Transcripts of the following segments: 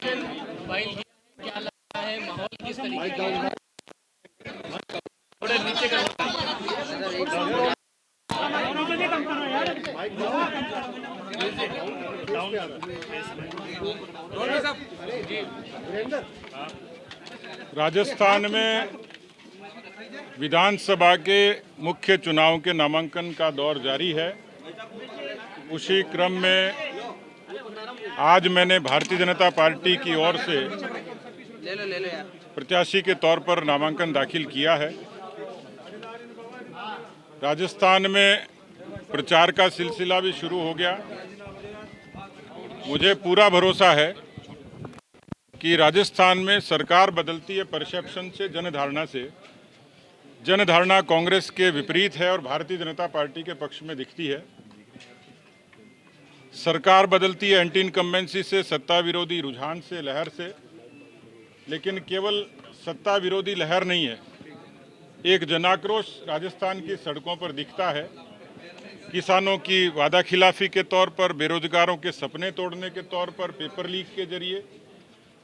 File क्या लगा है, माहौल किस तरीके का है? थोड़ा नीचे कर राजस्थान में विधानसभा के मुख्य चुनाव के नामांकन का दौर जारी है। उसी क्रम में आज मैंने भारतीय जनता पार्टी की ओर से प्रत्याशी के तौर पर नामांकन दाखिल किया है। राजस्थान में प्रचार का सिलसिला भी शुरू हो गया। मुझे पूरा भरोसा है कि राजस्थान में सरकार बदलती है परसेप्शन से, जनधारणा से। जनधारणा कांग्रेस के विपरीत है और भारतीय जनता पार्टी के पक्ष में दिखती है। सरकार बदलती है एंटी इनकम्बेंसी से, सत्ता विरोधी रुझान से, लहर से। लेकिन केवल सत्ता विरोधी लहर नहीं है, एक जनाक्रोश राजस्थान की सड़कों पर दिखता है। किसानों की वादा खिलाफी के तौर पर, बेरोजगारों के सपने तोड़ने के तौर पर, पेपर लीक के जरिए,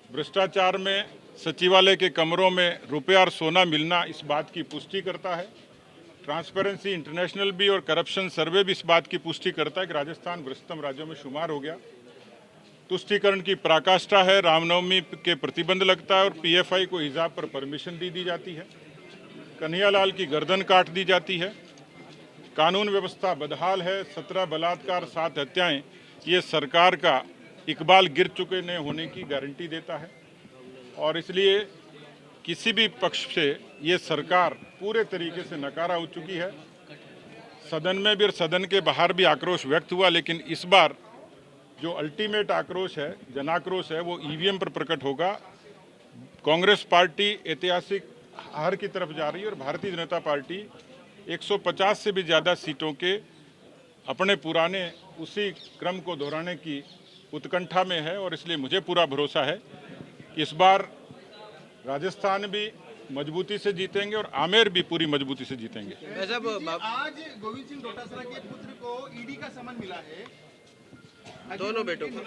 भ्रष्टाचार में सचिवालय के कमरों में रुपया और सोना मिलना इस बात की पुष्टि करता है। ट्रांसपेरेंसी इंटरनेशनल भी और करप्शन सर्वे भी इस बात की पुष्टि करता है कि राजस्थान भ्रष्टतम राज्यों में शुमार हो गया। तुष्टीकरण की पराकाष्ठा है। रामनवमी के प्रतिबंध लगता है और पीएफआई को हिजाब पर परमिशन दी जाती है। कन्हैयालाल की गर्दन काट दी जाती है। कानून व्यवस्था बदहाल है। 17 बलात्कार, 7 हत्याएं, ये सरकार का इकबाल गिर चुके न होने की गारंटी देता है। और इसलिए किसी भी पक्ष से ये सरकार पूरे तरीके से नकारा हो चुकी है। सदन में भी और सदन के बाहर भी आक्रोश व्यक्त हुआ, लेकिन इस बार जो अल्टीमेट आक्रोश है, जनाक्रोश है, वो ईवीएम पर प्रकट होगा। कांग्रेस पार्टी ऐतिहासिक हार की तरफ जा रही है और भारतीय जनता पार्टी 150 से भी ज़्यादा सीटों के अपने पुराने उसी क्रम को दोहराने की उत्कंठा में है। और इसलिए मुझे पूरा भरोसा है कि इस बार राजस्थान भी मजबूती से जीतेंगे और आमेर भी पूरी मजबूती से जीतेंगे। आज गोविंद सिंह डोटासरा के पुत्र को ईडी का समन मिला है। दोनों बेटों को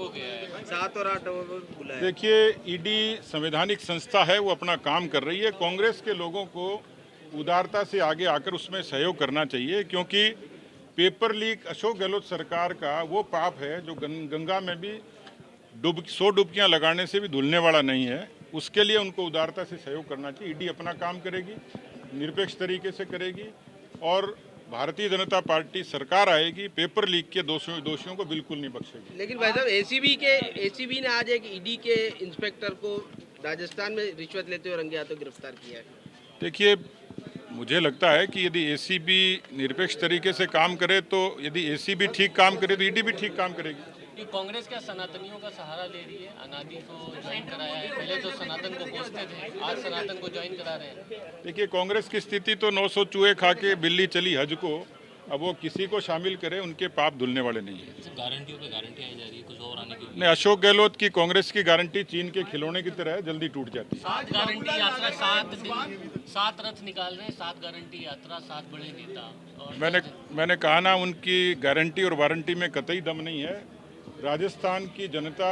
गया है, 7 और 8 बुलाया। देखिए, ईडी संवैधानिक संस्था है, वो अपना काम कर रही है। कांग्रेस के लोगों को उदारता से आगे आकर उसमें सहयोग करना चाहिए, क्योंकि पेपर लीक अशोक गहलोत सरकार का वो पाप है जो गंगा में भी 100 डुबकियां लगाने से भी धुलने वाला नहीं है। उसके लिए उनको उदारता से सहयोग करना चाहिए। ईडी अपना काम करेगी, निरपेक्ष तरीके से करेगी और भारतीय जनता पार्टी सरकार आएगी, पेपर लीक के दोषियों को बिल्कुल नहीं बख्शेगी। लेकिन भाई साहब, एसीबी ने आज एक ईडी के इंस्पेक्टर को राजस्थान में रिश्वत लेते हुए रंगे हाथों गिरफ्तार किया है। देखिए, मुझे लगता है कि यदि एसीबी निरपेक्ष तरीके से काम करे तो, यदि एसीबी ठीक काम करे तो ईडी भी ठीक काम करेगी। ये कांग्रेस क्या सनातनियों का सहारा ले रही है? अनादि को ज्वाइन कराया है, पहले तो सनातन को कोसते थे, आज सनातन को ज्वाइन करा रहे हैं। देखिए, कांग्रेस की स्थिति तो 900 चूहे खा के बिल्ली चली हज को। अब वो किसी को शामिल करे, उनके पाप धुलने वाले नहीं है। गारंटियों पे गारंटी आई जा रही है, कुछ और आने की नहीं, अशोक गहलोत की कांग्रेस की गारंटी चीन के खिलौने की तरह है, जल्दी टूट जाती है। 7 गारंटी यात्रा, 7 रथ निकाल रहे हैं, 7 गारंटी यात्रा, 7 बड़े नेता। और मैंने कहा ना, उनकी गारंटी और वारंटी में कतई दम नहीं है। राजस्थान की जनता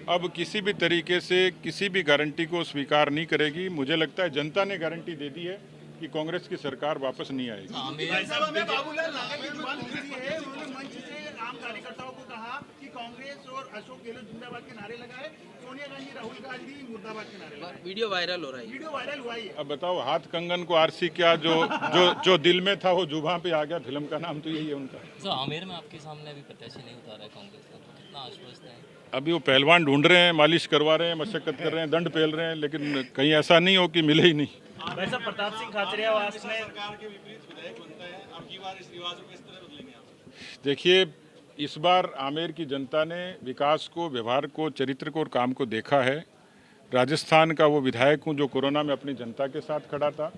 अब किसी भी तरीके से किसी भी गारंटी को स्वीकार नहीं करेगी। मुझे लगता है जनता ने गारंटी दे दी है कि कांग्रेस की सरकार वापस नहीं आएगी। विधानसभा में बाबूलाल नागर की जुबान खुली है। उन्होंने मंच से आम कार्यकर्ताओं को कहा कि कांग्रेस और अशोक गहलोत जिंदाबाद के नारे लगाए, सोनिया गांधी, राहुल गांधी मुर्दाबाद के नारे लगाए। वीडियो वायरल हो रहा है। वीडियो वायरल हुआ है। अब बताओ, हाथ कंगन को आरसी क्या, जो दिल में था वो जुबान पे आ गया। फिल्म का नाम तो यही है उनका। सर, आमेर में आपके सामने अभी प्रत्याशी नहीं उतारा है कांग्रेस का, तो कितना आश्वस्त है? अभी वो पहलवान ढूंढ रहे हैं, मालिश करवा रहे हैं, मशक्कत कर रहे हैं, दंड पेल रहे हैं, लेकिन कहीं ऐसा नहीं हो कि मिले ही नहीं। वैसा प्रताप सिंह खाचरियावास ने देखिए, इस बार आमेर की जनता ने विकास को, व्यवहार को, चरित्र को और काम को देखा है। राजस्थान का वो विधायक हूँ जो कोरोना में अपनी जनता के साथ खड़ा था।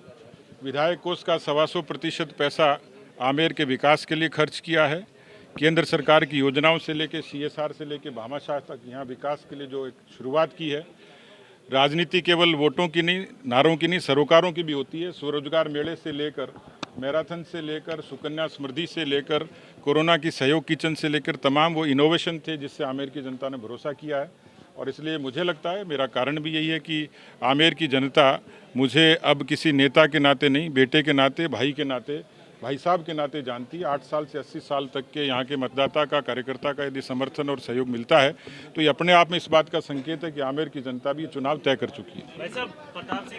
विधायक कोष का 125% पैसा आमेर के विकास के लिए खर्च किया है। केंद्र सरकार की योजनाओं से लेके CSR से लेके भामाशाह तक यहाँ विकास के लिए जो एक शुरुआत की है। राजनीति केवल वोटों की नहीं, नारों की नहीं, सरोकारों की भी होती है। स्वरोजगार मेले से लेकर मैराथन से लेकर सुकन्या समृद्धि से लेकर कोरोना की सहयोग किचन से लेकर तमाम वो इनोवेशन थे जिससे आमेर की जनता ने भरोसा किया है। और इसलिए मुझे लगता है, मेरा कारण भी यही है कि आमेर की जनता मुझे अब किसी नेता के नाते नहीं, बेटे के नाते, भाई के नाते, भाई साहब के नाते जानती है। 8 साल से 80 साल तक के यहाँ के मतदाता का, कार्यकर्ता का यदि समर्थन और सहयोग मिलता है तो ये अपने आप में इस बात का संकेत है कि आमेर की जनता भी ये चुनाव तय कर चुकी है। भाई साहब, प्रताप सिंह